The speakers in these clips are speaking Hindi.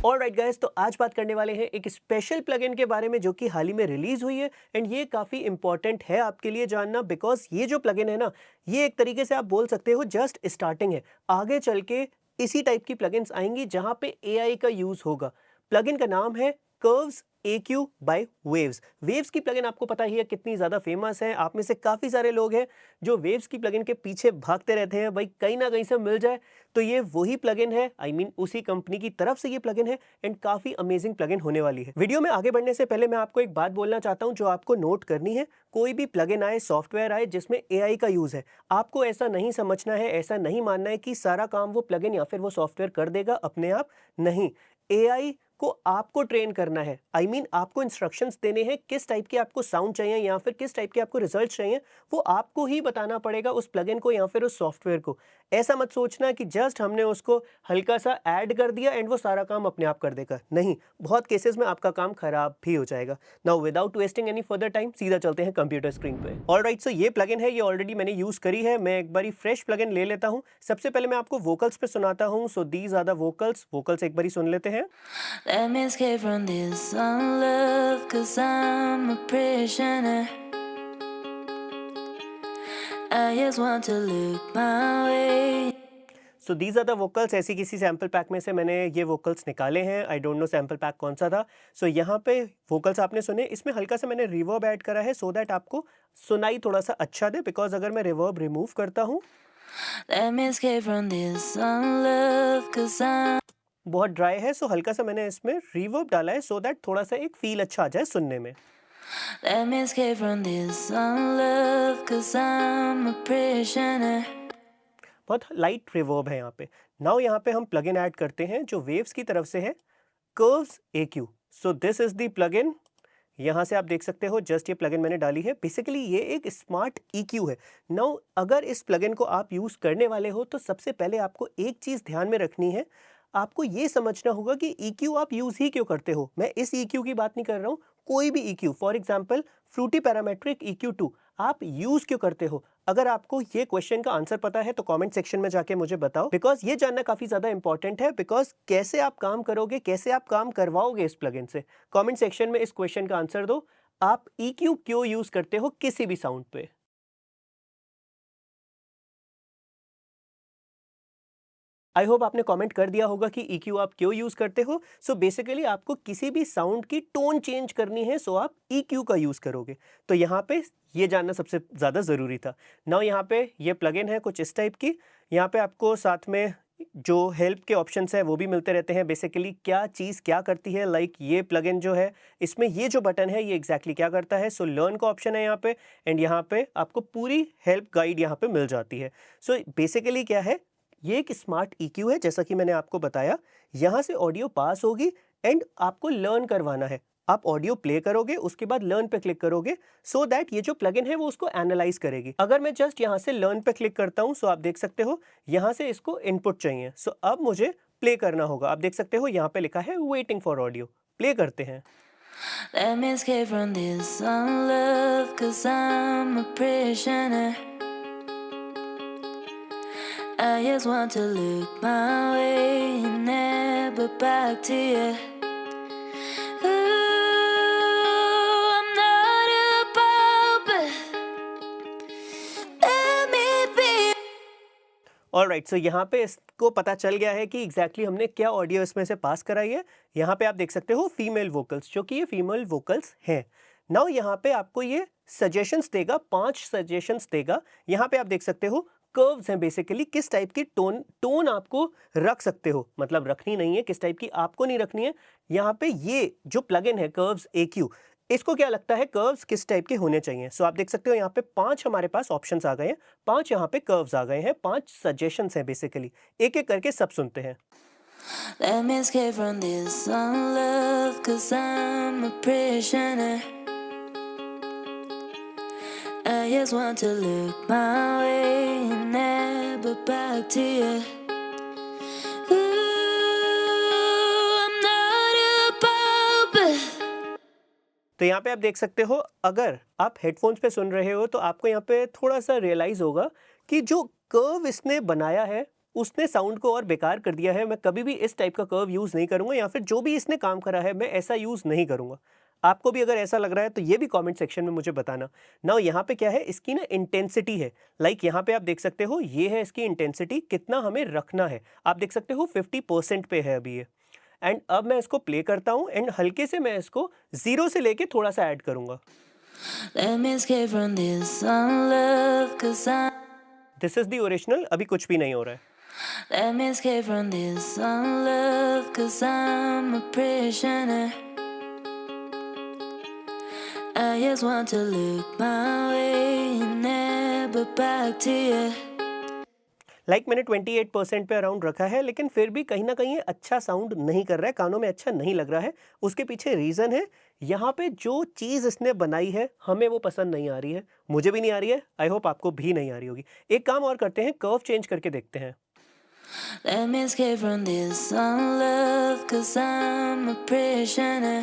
ऑलराइट गाइस, तो आज बात करने वाले हैं एक स्पेशल प्लगइन के बारे में जो कि हाल ही में रिलीज हुई है एंड ये काफ़ी इंपॉर्टेंट है आपके लिए जानना बिकॉज ये जो प्लगइन है ना, ये एक तरीके से आप बोल सकते हो जस्ट स्टार्टिंग है। आगे चल के इसी टाइप की प्लगइन्स आएंगी जहां पे एआई का यूज होगा। प्लगइन का नाम है curves AQ by waves. Waves की प्लगइन आपको पता ही है कितनी ज़्यादा फेमस है। आप में से काफ़ी सारे लोग हैं जो वेव्स की प्लगइन के पीछे भागते रहते हैं, भाई कहीं ना कहीं से मिल जाए। तो ये वही प्लगइन है, आई मीन उसी कंपनी की तरफ से ये प्लगइन है एंड काफ़ी अमेजिंग प्लगइन होने वाली है। वीडियो में आगे बढ़ने से पहले मैं आपको एक बात बोलना चाहता हूँ जो आपको नोट करनी है। कोई भी प्लगइन आए, सॉफ्टवेयर आए जिसमें एआई का यूज़ है, आपको ऐसा नहीं समझना है, ऐसा नहीं मानना है कि सारा काम वो प्लगइन या फिर वो सॉफ्टवेयर कर देगा अपने आप। नहीं, एआई को आपको ट्रेन करना है। आई मीन आपको इंस्ट्रक्शंस देने हैं, किस टाइप के आपको साउंड चाहिए या फिर किस टाइप के आपको रिजल्ट चाहिए, वो आपको ही बताना पड़ेगा उस प्लगइन को या फिर उस सॉफ्टवेयर को। ऐसा मत सोचना कि जस्ट हमने उसको हल्का सा ऐड कर दिया एंड वो सारा काम अपने आप कर देगा। नहीं, बहुत केसेस में आपका काम खराब भी हो जाएगा। Now without wasting any further time सीधा चलते हैं कंप्यूटर स्क्रीन पे। ऑलराइट, सो ये प्लगइन है, ये ऑलरेडी मैंने यूज करी है। मैं एक बारी फ्रेश प्लगइन ले लेता हूँ। सबसे पहले मैं आपको वोकल्स पे सुनाता हूँ। So these are the vocals एक बारी सुन लेते हैं। Let me escape from this unlove, 'cause I'm a prisoner. I just want to look my way. So these are the vocals. ऐसी किसी सैम्पल पैक में से मैंने ये वोकल्स निकाले हैं। I don't know sample pack कौन सा था। सो यहाँ पे वोकल्स आपने सुने, इसमें हल्का सा मैंने रिवर्ब ऐड करा है सो दैट आपको सुनाई थोड़ा सा अच्छा दे। बिकॉज अगर मैं रिवर्ब रिमूव करता हूँ, Let me escape from this unlove, 'cause I'm बहुत ड्राई है। सो हल्का सा मैंने इसमें रिवर्ब डाला है सो दैट थोड़ा सा एक फील अच्छा आ जाए सुनने में। Let me escape from this unlove, 'cause I'm a prisoner. बहुत लाइट रिवर्ब है यहाँ पे। नाउ यहाँ पे हम प्लगइन ऐड करते हैं जो वेव्स की तरफ से है, curves AQ। So this is the plugin. यहाँ से आप देख सकते हो जस्ट ये प्लगइन मैंने डाली है। बेसिकली ये एक स्मार्ट EQ है। नाउ अगर इस प्लगइन को आप यूज़ करने वाले हो तो सबसे पहले आपको एक चीज़ ध्यान में रखनी है। आपको ये समझना होगा कि EQ आप यूज़ ही क्यों करते हो। मैं इस EQ की बात नहीं कर रहा हूँ, कोई भी EQ, for example fruity parametric EQ2 आप यूज़ क्यों करते हो। अगर आपको ये क्वेश्चन का आंसर पता है तो कमेंट सेक्शन में जाके मुझे बताओ। बिकॉज ये जानना काफ़ी ज़्यादा इंपॉर्टेंट है। बिकॉज कैसे आप काम करोगे, कैसे आप काम करवाओगे इस प्लगइन से, कमेंट सेक्शन में इस क्वेश्चन का आंसर दो। आप EQ क्यों यूज करते हो किसी भी साउंड पे। आई होप आपने कमेंट कर दिया होगा कि EQ आप क्यों यूज करते हो। सो बेसिकली आपको किसी भी साउंड की टोन चेंज करनी है, सो आप EQ का यूज करोगे। तो यहाँ पे ये जानना सबसे ज्यादा जरूरी था। नाउ यहाँ पे ये प्लगइन है कुछ इस टाइप की। यहाँ पे आपको साथ में जो हेल्प के ऑप्शंस है वो भी मिलते रहते हैं। बेसिकली क्या चीज़ क्या करती है, लाइक ये प्लगइन जो है इसमें ये जो बटन है ये एग्जैक्टली क्या करता है। सो लर्न का ऑप्शन है यहाँ पे एंड यहाँ पे आपको पूरी हेल्प गाइड यहाँ पे मिल जाती है। सो बेसिकली क्या है, ये एक स्मार्ट EQ है जैसा कि मैंने आपको बताया। यहाँ से ऑडियो पास होगी एंड आपको लर्न करवाना है। आप ऑडियो प्ले करोगे, उसके बाद लर्न पे क्लिक करोगे सो दैट ये जो प्लगइन है वो उसको एनालाइज करेगी। अगर मैं जस्ट यहाँ से लर्न पे क्लिक करता हूँ, सो आप देख सकते हो यहाँ से इसको इनपुट चाहिए। सो अब मुझे प्ले करना होगा। आप देख सकते हो यहाँ पे लिखा है वेटिंग फॉर ऑडियो। प्ले करते हैं। Let me escape from this unlove, 'cause I'm a prisoner. I just want to look my way and never back to you. Ooh, I'm not above, but let me be. Alright, so यहाँ पे इसको पता चल गया है कि एग्जैक्टली हमने क्या ऑडियो इसमें से पास कराई है। यहाँ पे आप देख सकते हो फीमेल वोकल्स, जो कि ये फीमेल वोकल्स हैं। नाउ यहाँ पे आपको ये सजेशंस देगा, 5 सजेशंस देगा। यहाँ पे आप देख सकते हो कर्व्स हैं, बेसिकली किस टाइप की टोन आपको रख सकते हो, मतलब रखनी नहीं है, किस टाइप की आपको नहीं रखनी है। यहाँ पे ये जो प्लगइन है कर्व्स AQ, इसको क्या लगता है कर्व्स किस टाइप के होने चाहिए। सो आप देख सकते हो यहाँ पे 5 हमारे पास ऑप्शंस आ गए हैं, 5 यहाँ पे कर्व्स आ गए हैं, 5 सजेशंस हैं। बेसिकली एक एक करके सब सुनते हैं। Let me escape from this unlove, 'cause I'm a prisoner. I just want to look my way and never back to you. Ooh, I'm not above, but तो यहाँ पे आप देख सकते हो, अगर आप हेडफोन्स पे सुन रहे हो तो आपको यहाँ पे थोड़ा सा रियलाइज होगा कि जो कर्व इसने बनाया है उसने साउंड को और बेकार कर दिया है। मैं कभी भी इस टाइप का कर्व यूज़ नहीं करूँगा या फिर जो भी इसने काम करा है मैं ऐसा यूज़ नहीं करूँगा। आपको भी अगर ऐसा लग रहा है तो ये भी कमेंट सेक्शन में मुझे बताना। नाउ यहाँ पे क्या है, इसकी ना इंटेंसिटी है। लाइक यहाँ पे आप देख सकते हो ये है इसकी इंटेंसिटी, कितना हमें रखना है। आप देख सकते हो 50% पे है अभी ये। एंड अब मैं इसको प्ले करता हूँ एंड हल्के से मैं इसको 0 से लेके थोड़ा-सा ऐड करूँगा। Let me escape from this unlove, cause this is the original, अभी कुछ भी नहीं हो रहा है। let me escape from this unlove, cause I'm a prisoner. I just want to look my way and never back to you. Like मैंने 28% पे अराउंड रखा है, लेकिन फिर भी कहीं न कहीं ये अच्छा साउंड नहीं कर रहा है, कानों में अच्छा नहीं लग रहा है। उसके पीछे रीज़न है, यहाँ पे जो चीज़ इसने बनाई है, हमें वो पसंद नहीं आ रही है। मुझे भी नहीं आ रही है, आई होप आपको भी नहीं आ रही होगी। एक काम और करते हैं, कर्व चेंज करके देखते हैं। Let me escape from this unlove, cause I'm a prisoner.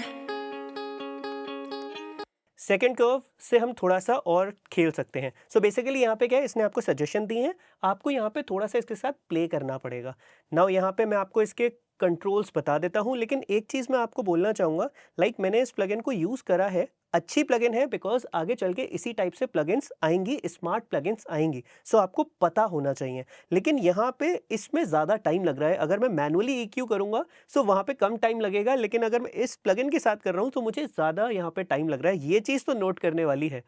Second curve से हम थोड़ा-सा और खेल सकते हैं। सो बेसिकली यहाँ पे क्या है, इसने आपको सजेशन दी हैं, आपको यहाँ पे थोड़ा-सा इसके साथ प्ले करना पड़ेगा। नाउ यहाँ पे मैं आपको इसके कंट्रोल्स बता देता हूँ, लेकिन एक चीज़ मैं आपको बोलना चाहूँगा, लाइक मैंने इस प्लगइन को यूज़ करा है, अच्छी प्लगइन है बिकॉज़ आगे चल के इसी टाइप से प्लगइन्स आएँगी, स्मार्ट प्लगइन्स आएँगी। सो आपको पता होना चाहिए। लेकिन यहाँ पे इसमें ज़्यादा टाइम लग रहा है, अगर मैं मैनुअली ईक्यू करूँगा सो वहाँ पे कम टाइम लगेगा, लेकिन अगर मैं इस प्लगइन के साथ कर रहा हूँ तो मुझे ज़्यादा यहाँ पे टाइम लग रहा है। ये चीज़ तो नोट करने वाली है।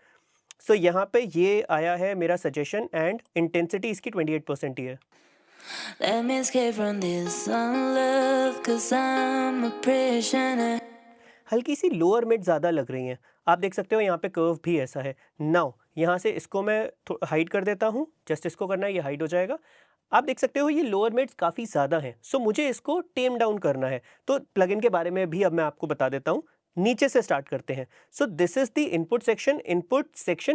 सो यहाँ पे ये आया है मेरा सजेशन एंड इंटेंसिटी इसकी 28% ही है। Let me escape from this unlove, cause I'm a prisoner. हल्की सी लोअर मिड ज़्यादा लग रही हैं। आप देख सकते हो यहाँ पे कर्व भी ऐसा है। नाउ यहाँ से इसको मैं हाइड कर देता हूँ, जस्ट इसको करना है, ये हाइड हो जाएगा। आप देख सकते हो ये लोअर मिड्स काफ़ी ज़्यादा हैं, सो मुझे इसको टेम डाउन करना है। तो प्लगइन के बारे में भी अब मैं आपको बता देता हूँ। नीचे से स्टार्ट करते हैं। So this is the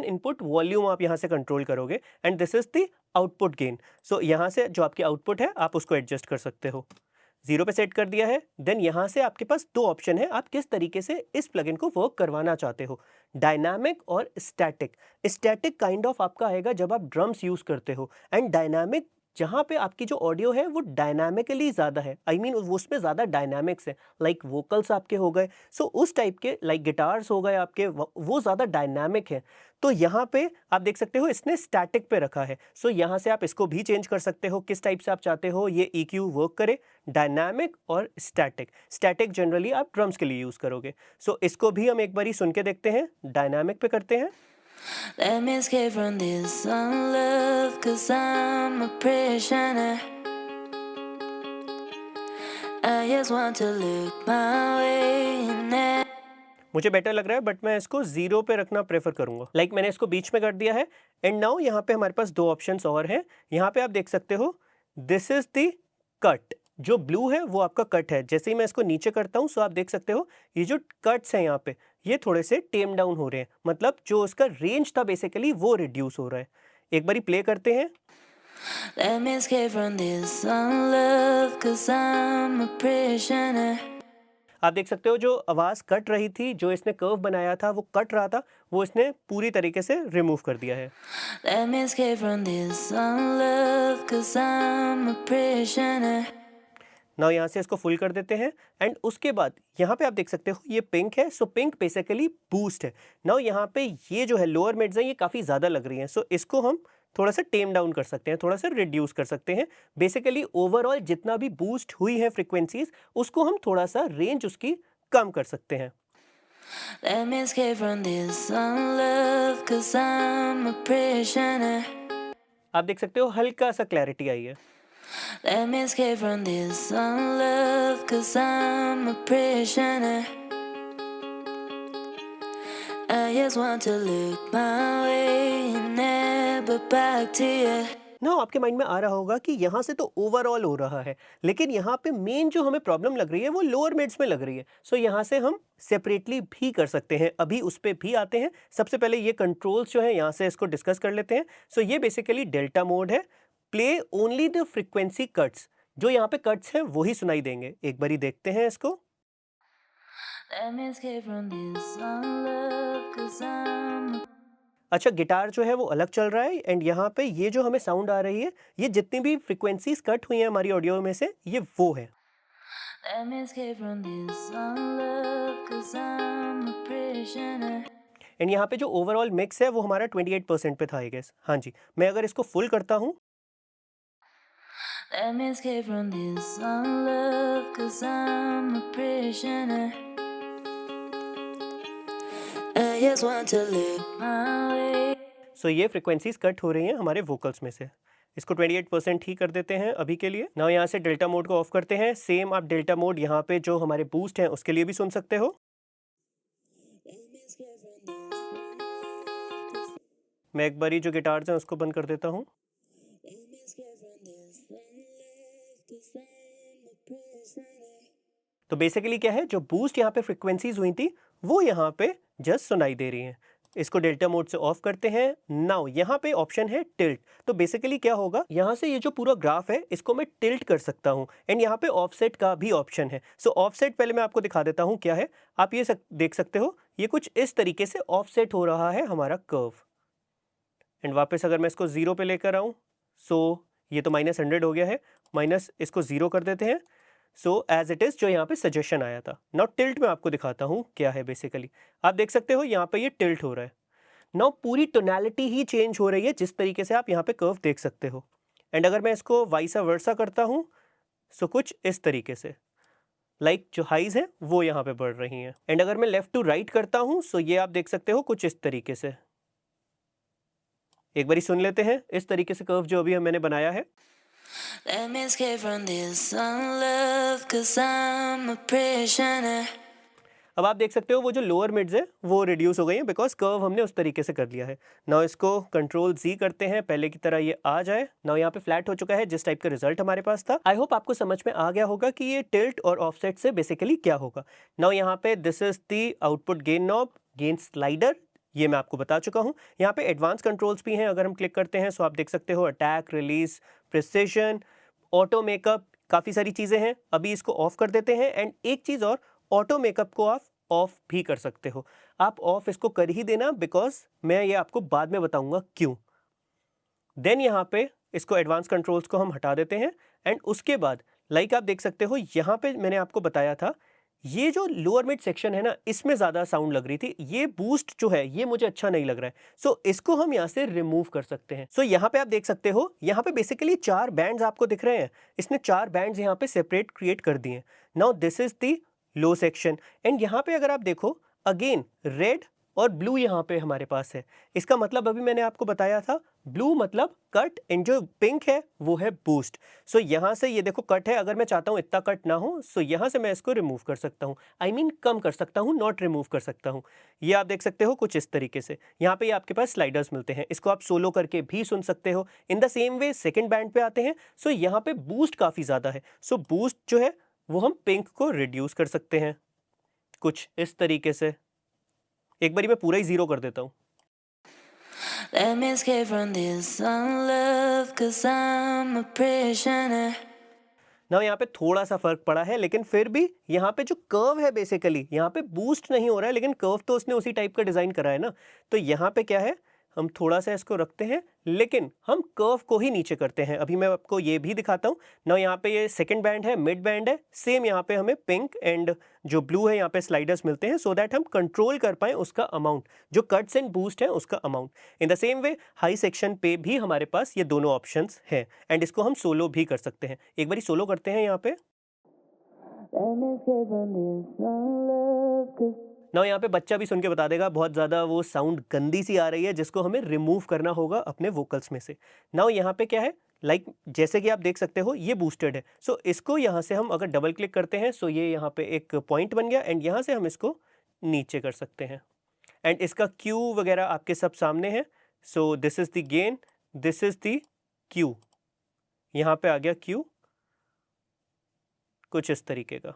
input volume आप यहाँ से कंट्रोल करोगे and this is the output gain. So यहाँ से जो आपकी आउटपुट है आप उसको एडजस्ट कर सकते हो। 0 पे सेट कर दिया है। देन यहाँ से आपके पास 2 ऑप्शन है, आप किस तरीके से इस प्लगइन को वर्क करवाना चाहते हो, डायनामिक और स्टैटिक। स्टैटिक काइंड ऑफ आपका आएगा जब आप ड्रम्स यूज़ करते हो एंड डायनामिक जहाँ पे आपकी जो ऑडियो है वो डायनामिकली ज़्यादा है, आई मीन वो उसमें ज़्यादा डायनामिक्स है, लाइक वोकल्स आपके हो गए, सो उस टाइप के, लाइक गिटार्स हो गए आपके, वो ज़्यादा डायनामिक है। तो यहाँ पे आप देख सकते हो इसने स्टैटिक पे रखा है। सो यहाँ से आप इसको भी चेंज कर सकते हो, किस टाइप से आप चाहते हो ये EQ वर्क करे, डायनामिक और स्टैटिक। स्टैटिक जनरली आप ड्रम्स के लिए यूज़ करोगे। सो इसको भी हम एक बारी सुन के देखते हैं, डायनामिक पे करते हैं। Let me escape from this unlove, cause I'm a prisoner. I just want to look my way and never. मुझे बेटर लग रहा है बट मैं इसको 0 पे रखना प्रेफर करूंगा। लाइक मैंने इसको बीच में कर दिया है एंड नाउ यहाँ पे हमारे पास 2 ऑप्शंस और हैं। यहाँ पे आप देख सकते हो दिस इज द कट, जो ब्लू है वो आपका कट है। जैसे ही मैं इसको नीचे करता हूँ सो आप देख सकते हो ये जो कट्स हैं यहाँ पे ये थोड़े से टेम डाउन हो रहे हैं, मतलब जो उसका रेंज था बेसिकली वो रिड्यूस हो रहा है। एक बारी प्ले करते हैं। Let me escape from this unlove, cause I'm a prisoner. आप देख सकते हो जो आवाज़ कट रही थी, जो इसने कर्व बनाया था वो कट रहा था, वो इसने पूरी तरीके से रिमूव कर दिया है। Let me escape from this unlove, cause I'm a prisoner. Now यहाँ से इसको फुल कर देते हैं एंड उसके बाद यहाँ पे आप देख सकते हो ये पिंक है, सो पिंक बेसिकली बूस्ट है। नाउ यहाँ पे ये जो है लोअर मिड्स हैं ये काफ़ी ज़्यादा लग रही हैं, सो इसको हम थोड़ा सा टेम डाउन कर सकते हैं, थोड़ा सा रिड्यूस कर सकते हैं। बेसिकली ओवरऑल जितना भी बूस्ट हुई है फ्रिक्वेंसीज उसको हम थोड़ा सा रेंज उसकी कम कर सकते हैं। Let me escape from this unlove, cause I'm a prisoner. आप देख सकते हो हल्का सा क्लैरिटी आई है। Let me escape from this unlove, cause I'm a prisoner. I just want to look my way and never back to you. ना आपके माइंड में आ रहा होगा कि यहाँ से तो ओवरऑल हो रहा है, लेकिन यहाँ पे मेन जो हमें प्रॉब्लम लग रही है वो लोअर मिड्स में लग रही है। सो यहाँ से हम सेपरेटली भी कर सकते हैं, अभी उस पर भी आते हैं। सबसे पहले ये कंट्रोल्स जो है यहाँ से इसको डिस्कस कर लेते हैं। सो ये बेसिकली डेल्टा मोड है, play only the frequency cuts, जो यहाँ पे कट्स हैं वही सुनाई देंगे। एक बारी देखते हैं इसको। Let me escape from this unlove, cause I'm a अच्छा, गिटार जो है वो अलग चल रहा है एंड यहाँ पे ये जो हमें साउंड आ रही है, ये जितनी भी फ्रीक्वेंसीज कट हुई हैं हमारी ऑडियो में से, ये वो है। Let me escape from this love, 'cause I'm a prisoner. And यहाँ पे जो ओवरऑल मिक्स है वो हमारा 28% पे था आई गेस। हाँ जी, मैं अगर इसको फुल करता हूँ, Let me escape from this love, 'cause I'm a prisoner. I just want to live my way. सो ये फ्रीक्वेंसीज कट हो रही हैं हमारे वोकल्स में से। इसको 28% ही कर देते हैं अभी के लिए। नाउ यहाँ से डेल्टा मोड को ऑफ करते हैं। सेम आप डेल्टा मोड यहाँ पे जो हमारे बूस्ट हैं उसके लिए भी सुन सकते हो। Let me escape from this. मैं एक बारी जो गिटार्स हैं उसको बंद कर देता हूँ। Let me escape from this love, 'cause I'm a prisoner. तो बेसिकली क्या है, जो बूस्ट यहाँ पे फ्रीक्वेंसीज हुई थी वो यहाँ पे जस्ट सुनाई दे रही हैं। इसको डेल्टा मोड से ऑफ करते हैं। नाउ यहाँ पे ऑप्शन है टिल्ट। तो बेसिकली क्या होगा, यहाँ से ये जो पूरा ग्राफ है इसको मैं टिल्ट कर सकता हूँ एंड यहाँ पे ऑफसेट का भी ऑप्शन है। सो ऑफसेट पहले मैं आपको दिखा देता हूँ क्या है। आप ये देख सकते हो, ये कुछ इस तरीके से ऑफसेट हो रहा है हमारा कर्व। एंड वापस अगर मैं इसको 0 पे लेकर आऊँ, सो ये तो -100 हो गया है, माइनस इसको 0 कर देते हैं। सो एज इट इज़ जो यहाँ पे सजेशन आया था। नाउ टिल्ट मैं आपको दिखाता हूँ क्या है बेसिकली। आप देख सकते हो यहाँ पे ये टिल्ट हो रहा है। नाउ पूरी टोनैलिटी ही चेंज हो रही है जिस तरीके से आप यहाँ पे कर्व देख सकते हो। एंड अगर मैं इसको वाइसा वर्सा करता हूँ, सो कुछ इस तरीके से लाइक जो हाइज है वो यहाँ पे बढ़ रही हैं। एंड अगर मैं लेफ्ट टू राइट करता हूँ, सो ये आप देख सकते हो कुछ इस तरीके से। एक बारी सुन लेते हैं इस तरीके से कर्व जो अभी मैंने बनाया है। Let me escape from this love, 'cause I'm a prisoner. अब आप देख सकते हो वो जो लोअर मिड्स है वो रिड्यूस हो गई हैं बिकॉज कर्व हमने उस तरीके से कर लिया है। नाउ इसको कंट्रोल Z करते हैं, पहले की तरह ये आ जाए। नाउ यहाँ पे फ्लैट हो चुका है जिस टाइप का रिजल्ट हमारे पास था। आई होप आपको समझ में आ गया होगा कि ये टिल्ट और ऑफसेट से बेसिकली क्या होगा। नाउ यहाँ पे this is the output gain knob, gain slider, ये मैं आपको बता चुका हूँ। यहाँ पे एडवांस कंट्रोल्स भी हैं, अगर हम क्लिक करते हैं सो आप देख सकते हो attack, release, precision, auto makeup, काफ़ी सारी चीज़ें हैं। अभी इसको ऑफ कर देते हैं। एंड एक चीज़ और, ऑटो मेकअप को आप ऑफ भी कर सकते हो। आप ऑफ इसको कर ही देना बिकॉज मैं ये आपको बाद में बताऊंगा क्यों। देन यहाँ पे इसको एडवांस कंट्रोल्स को हम हटा देते हैं। एंड उसके बाद लाइक आप देख सकते हो यहाँ पे मैंने आपको बताया था ये जो लोअर मिड सेक्शन है ना, इसमें ज़्यादा साउंड लग रही थी। ये बूस्ट जो है ये मुझे अच्छा नहीं लग रहा है। सो इसको हम यहाँ से रिमूव कर सकते हैं। सो यहाँ पे आप देख सकते हो, यहाँ पे बेसिकली 4 बैंड्स आपको दिख रहे हैं। इसने 4 बैंड्स यहाँ पे सेपरेट क्रिएट कर दिए हैं। Now this is the low section. And यहाँ पे अगर आप देखो अगेन रेड और ब्लू यहाँ पे हमारे पास है। इसका मतलब अभी मैंने आपको बताया था, ब्लू मतलब कट एंड जो पिंक है वो है बूस्ट। सो यहाँ से ये देखो कट है, अगर मैं चाहता हूँ इतना कट ना हो सो यहाँ से मैं इसको रिमूव कर सकता हूँ। आई मीन कम कर सकता हूँ, नॉट रिमूव कर सकता हूँ। ये आप देख सकते हो कुछ इस तरीके से। यहाँ पे आपके पास स्लाइडर्स मिलते हैं, इसको आप सोलो करके भी सुन सकते हो। In the same way second band पे आते हैं। सो यहाँ पे बूस्ट काफ़ी ज़्यादा है। सो बूस्ट जो है वो हम पिंक को रिड्यूस कर सकते हैं कुछ इस तरीके से। एक बारी मैं पूरा ही 0 कर देता हूँ। Let me escape from this love, 'cause I'm a prisoner. ना यहाँ पे थोड़ा सा फर्क पड़ा है, लेकिन फिर भी यहाँ पे जो कर्व है बेसिकली यहाँ पे बूस्ट नहीं हो रहा है, लेकिन कर्व तो उसने उसी टाइप का डिज़ाइन करा है ना। तो यहाँ पे क्या है, हम थोड़ा सा इसको रखते हैं लेकिन हम कर्व को ही नीचे करते हैं। अभी मैं आपको ये भी दिखाता हूँ ना। यहाँ पे ये सेकंड बैंड है, मिड बैंड है, सेम यहाँ पे हमें पिंक एंड जो ब्लू है यहाँ पे स्लाइडर्स मिलते हैं सो दैट हम कंट्रोल कर पाएँ उसका अमाउंट, जो कट्स एंड बूस्ट है उसका amount. In the same way high section पे भी हमारे पास ये दोनों ऑप्शंस हैं एंड इसको हम सोलो भी कर सकते हैं। एक बारी सोलो करते हैं यहाँ पे। Let me escape from this love, 'cause ना यहाँ पे बच्चा भी सुन के बता देगा बहुत ज़्यादा वो साउंड गंदी सी आ रही है जिसको हमें रिमूव करना होगा अपने वोकल्स में से। नाउ यहाँ पे क्या है, लाइक जैसे कि आप देख सकते हो ये बूस्टेड है। सो इसको यहाँ से हम अगर डबल क्लिक करते हैं सो ये यहाँ पे एक पॉइंट बन गया एंड यहाँ से हम इसको नीचे कर सकते हैं। एंड इसका क्यू वगैरह आपके सब सामने है। सो this is the gain, this is the Q, यहाँ पे आ गया क्यू कुछ इस तरीके का।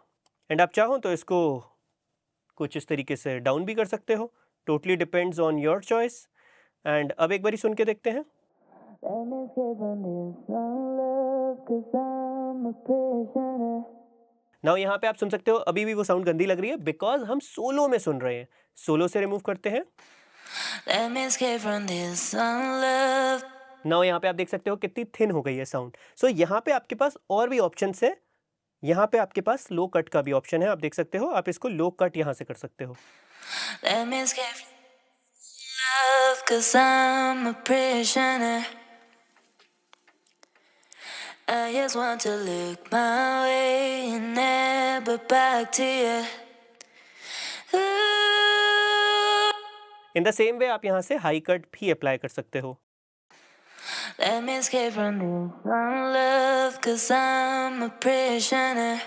एंड आप चाहो तो इसको कुछ इस तरीके से डाउन भी कर सकते हो, totally depends on your choice. And अब एक बारी सुन के देखते हैं। let me escape from this love, 'cause I'm a prisoner. Now यहाँ पे आप सुन सकते हो अभी भी वो साउंड गंदी लग रही है बिकॉज हम सोलो में सुन रहे हैं। सोलो से रिमूव करते हैं। Let me escape from this unloved. Now यहाँ पे आप देख सकते हो कितनी थिन हो गई है साउंड। सो यहाँ पे आपके पास और भी ऑप्शंस है। यहाँ पे आपके पास लो कट का भी ऑप्शन है, आप देख सकते हो, आप इसको लो कट यहाँ से कर सकते हो। Let me escape from love, 'cause I'm a prisoner. I just want to look my way and never back to you. Ooh. In the same way आप यहाँ से हाई कट भी अप्लाई कर सकते हो। Let me escape from this unlove, 'cause I'm a prisoner.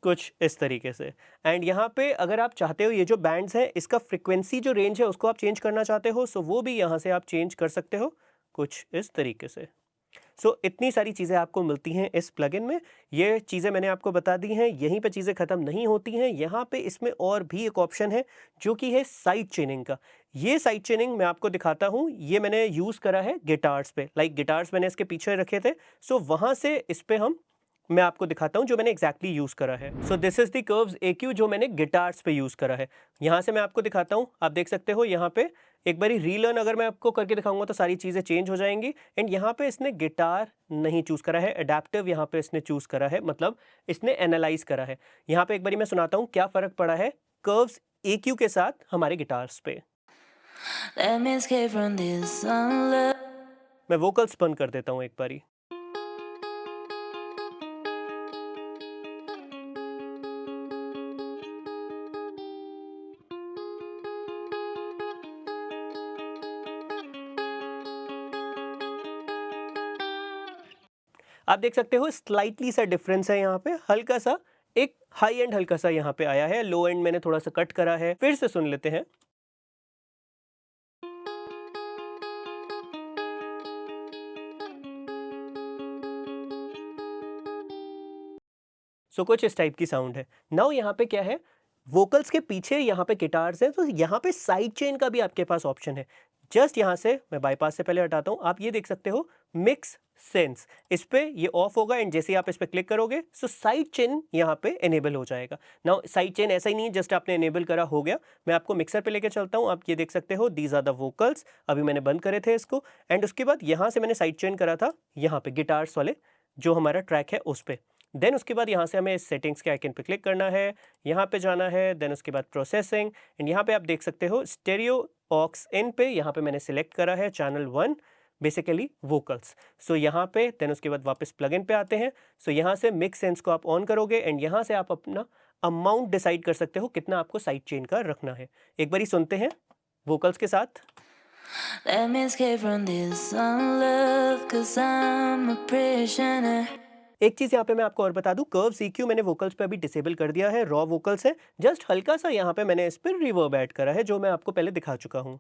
कुछ इस तरीके से। एंड यहाँ पे अगर आप चाहते हो ये जो बैंड्स हैं इसका फ्रिक्वेंसी जो रेंज है उसको आप चेंज करना चाहते हो, सो वो भी यहाँ से आप चेंज कर सकते हो कुछ इस तरीके से। सो इतनी सारी चीज़ें आपको मिलती हैं इस प्लगइन में। ये चीज़ें मैंने आपको बता दी हैं, यहीं पे चीज़ें ख़त्म नहीं होती हैं। यहाँ पे इसमें और भी एक ऑप्शन है जो कि है साइड चेनिंग का। ये साइड चेनिंग मैं आपको दिखाता हूँ, ये मैंने यूज़ करा है गिटार्स पे। लाइक गिटार्स मैंने इसके पीछे रखे थे, सो वहाँ से इस पे मैं आपको दिखाता हूँ जो मैंने एग्जैक्टली यूज़ करा है। सो this is the curves AQ जो मैंने गिटार्स पे यूज़ करा है। यहाँ से मैं आपको दिखाता हूँ, आप देख सकते हो यहाँ पे एक बारी रीलर्न अगर मैं आपको करके दिखाऊंगा तो सारी चीज़ें चेंज हो जाएंगी। एंड यहाँ पे इसने गिटार नहीं चूज़ करा है, अडेप्टिव यहाँ पे इसने चूज़ करा है, मतलब इसने एनालाइज करा है। यहाँ पे एक बारी मैं सुनाता हूँ क्या फ़र्क पड़ा है कर्व्स AQ के साथ हमारे गिटार्स पे। Let me escape from this unlove. मैं वोकल्स बंद कर देता हूँ एक बारी। आप देख सकते हो स्लाइटली सा डिफरेंस है यहाँ पे, हल्का सा एक हाई एंड हल्का सा यहाँ पे आया है, लो एंड मैंने थोड़ा सा कट करा है। फिर से सुन लेते हैं। सो कुछ इस टाइप की साउंड है। नाउ यहाँ पे क्या है, वोकल्स के पीछे यहाँ पे गिटार्स हैं, तो यहाँ पे साइड चेन का भी आपके पास ऑप्शन है। जस्ट यहाँ से मैं बाईपास से पहले हटाता हूँ, आप ये देख सकते हो मिक्स सेंस, इस पे ये ऑफ होगा एंड जैसे ही आप इस पे क्लिक करोगे सो साइड चेन यहाँ पे एनेबल हो जाएगा। नाउ साइड चेन ऐसा ही नहीं जस्ट आपने एनेबल करा हो गया। मैं आपको मिक्सर पे लेके चलता हूँ, आप ये देख सकते हो दीज आर द वोकल्स, अभी मैंने बंद करे थे इसको। एंड उसके बाद यहाँ से मैंने साइड चेन करा था यहाँ पे गिटार्स वाले जो हमारा ट्रैक है उस पर। देन उसके बाद यहाँ से हमें इस सेटिंग्स के आइकन पे क्लिक करना है, यहाँ पे जाना है, देन उसके बाद प्रोसेसिंग एंड यहाँ पे आप देख सकते हो स्टेरियो ऑक्स इन पे यहाँ पे मैंने सिलेक्ट करा है चैनल 1 बेसिकली वोकल्स। सो यहाँ पे देन उसके बाद वापस प्लगइन पे आते हैं। सो यहाँ से मिक्स सेंस को आप ऑन करोगे एंड यहाँ से आप अपना अमाउंट डिसाइड कर सकते हो कितना आपको साइड चेन का रखना है। एक बारी सुनते हैं वोकल्स के साथ। Let me escape from this unlove, 'cause I'm a prisoner. एक चीज़ यहाँ पे मैं आपको और बता दूं, कर्व्स EQ मैंने वोकल्स पे अभी डिसेबल कर दिया है, रॉ वोकल्स है। जस्ट हल्का सा यहाँ पे मैंने इस पर रिवर्ब ऐड करा है जो मैं आपको पहले दिखा चुका हूँ।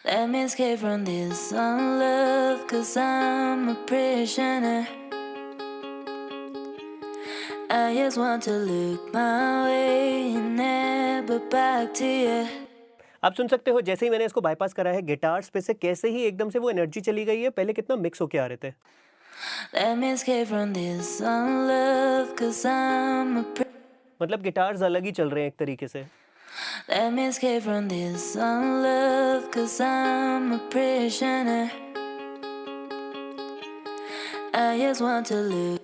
Let me escape from this unlove, 'cause I'm a prisoner. I just want to look my way and never back to you. आप सुन सकते हो जैसे ही मैंने इसको बाईपास करा है गिटार्स पे से कैसे ही एकदम से वो एनर्जी चली गई है, पहले कितना मिक्स होके आ रहे थे। Let me escape from this unlove, 'cause I'm a मतलब गिटार्स अलग ही चल रहे हैं एक तरीके से। Let me escape from this unlove, 'cause I'm a prisoner. I just want to look.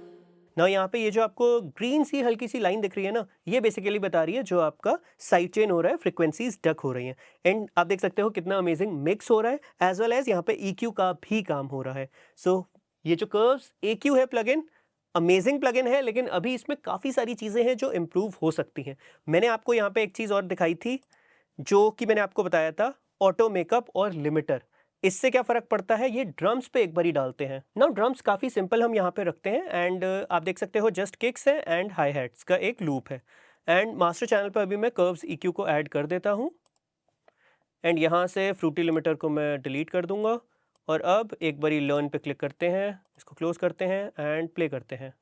ना यहाँ पे ये जो आपको ग्रीन सी हल्की सी लाइन दिख रही है ना, ये बेसिकली बता रही है जो आपका साइड चेन हो रहा है, फ्रिक्वेंसीज डक हो रही हैं। एंड आप देख सकते हो कितना अमेजिंग मिक्स हो रहा है, एज वेल एज यहाँ पे EQ का भी काम हो रहा है। सो ये जो कर्व्स AQ है प्लगइन, अमेजिंग प्लगइन है, लेकिन अभी इसमें काफ़ी सारी चीज़ें हैं जो इम्प्रूव हो सकती हैं। मैंने आपको यहाँ पे एक चीज़ और दिखाई थी जो कि मैंने आपको बताया था, ऑटो मेकअप और लिमिटर। इससे क्या फ़र्क पड़ता है, ये ड्रम्स पे एक बारी डालते हैं। नाउ ड्रम्स काफ़ी सिंपल हम यहाँ पे रखते हैं एंड आप देख सकते हो जस्ट किक्स है एंड हाई हैट्स का एक लूप है। एंड मास्टर चैनल पर अभी मैं कर्व्स EQ को ऐड कर देता हूँ एंड यहाँ से फ्रूटी लिमिटर को मैं डिलीट कर दूँगा। और अब एक बारी लर्न पे क्लिक करते हैं, इसको क्लोज करते हैं एंड प्ले करते हैं।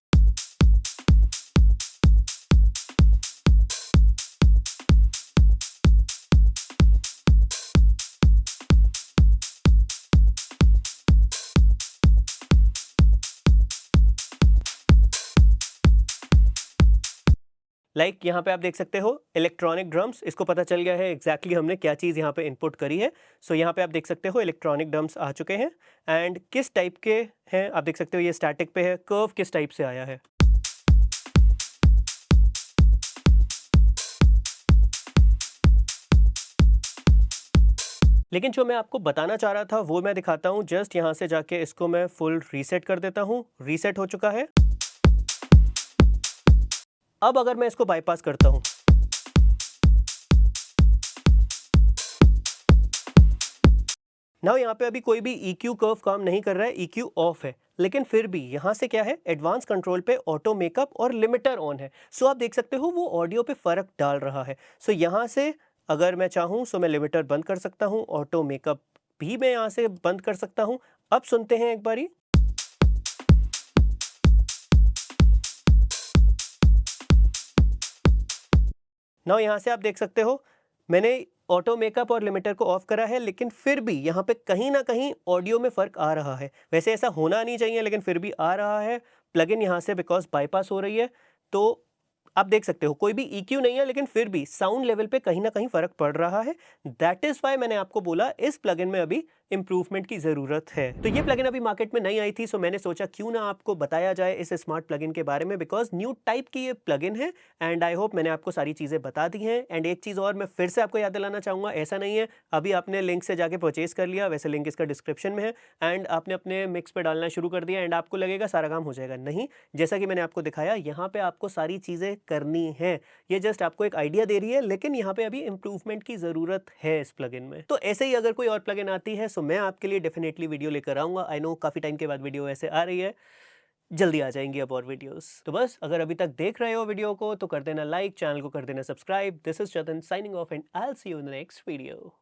लाइक यहाँ पे आप देख सकते हो इलेक्ट्रॉनिक ड्रम्स, इसको पता चल गया है एग्जैक्टली हमने क्या चीज़ यहाँ पे इनपुट करी है। सो यहाँ पे आप देख सकते हो इलेक्ट्रॉनिक ड्रम्स आ चुके हैं एंड किस टाइप के हैं आप देख सकते हो, ये स्टैटिक पे है, कर्व किस टाइप से आया है। लेकिन जो मैं आपको बताना चाह रहा था वो मैं दिखाता हूँ। जस्ट यहाँ से जाके इसको मैं फुल रीसेट कर देता हूँ, रीसेट हो चुका है। अब अगर मैं इसको बाईपास करता हूँ, नाउ यहाँ पे अभी कोई भी EQ कर्व काम नहीं कर रहा है, EQ ऑफ है, लेकिन फिर भी यहाँ से क्या है, एडवांस कंट्रोल पे ऑटो मेकअप और लिमिटर ऑन है। सो आप देख सकते हो वो ऑडियो पे फर्क डाल रहा है। सो यहाँ से अगर मैं चाहूँ सो मैं लिमिटर बंद कर सकता हूँ, ऑटो मेकअप भी मैं यहाँ से बंद कर सकता हूँ। अब सुनते हैं एक बारी। नाउ यहाँ से आप देख सकते हो मैंने ऑटो मेकअप और लिमिटर को ऑफ करा है, लेकिन फिर भी यहाँ पे कहीं ना कहीं ऑडियो में फ़र्क आ रहा है। वैसे ऐसा होना नहीं चाहिए लेकिन फिर भी आ रहा है। प्लगइन यहाँ से बिकॉज बाईपास हो रही है, तो आप देख सकते हो कोई भी EQ नहीं है, लेकिन फिर भी साउंड लेवल पे कहीं ना कहीं फ़र्क पड़ रहा है। दैट इज़ वाई मैंने आपको बोला इस प्लगइन में अभी इम्प्रूवमेंट की ज़रूरत है। तो ये प्लगइन अभी मार्केट में नहीं आई थी, सो मैंने सोचा क्यों ना आपको बताया जाए इस स्मार्ट प्लगइन के बारे में, बिकॉज न्यू टाइप की ये प्लगइन है एंड आई होप मैंने आपको सारी चीज़ें बता दी हैं। एंड एक चीज़ और मैं फिर से आपको याद दिलाना चाहूँगा, ऐसा नहीं है अभी आपने लिंक से जाके परचेज कर लिया, वैसे लिंक इसका डिस्क्रिप्शन में है, एंड आपने अपने मिक्स पे डालना शुरू कर दिया एंड आपको लगेगा सारा काम हो जाएगा। नहीं, जैसा कि मैंने आपको दिखाया यहाँ पे आपको सारी चीज़ें करनी है। ये जस्ट आपको एक आइडिया दे रही है, लेकिन यहाँ पे अभी इम्प्रूवमेंट की ज़रूरत है इस प्लगइन में। तो ऐसे ही अगर कोई और प्लगइन आती है सो मैं आपके लिए डेफिनेटली वीडियो लेकर आऊँगा। आई नो काफ़ी टाइम के बाद वीडियो ऐसे आ रही है, जल्दी आ जाएंगी अब और वीडियोस। तो बस अगर अभी तक देख रहे हो वीडियो को तो कर देना लाइक, चैनल को कर देना subscribe. This is Chetan signing off and I will see you in the next video.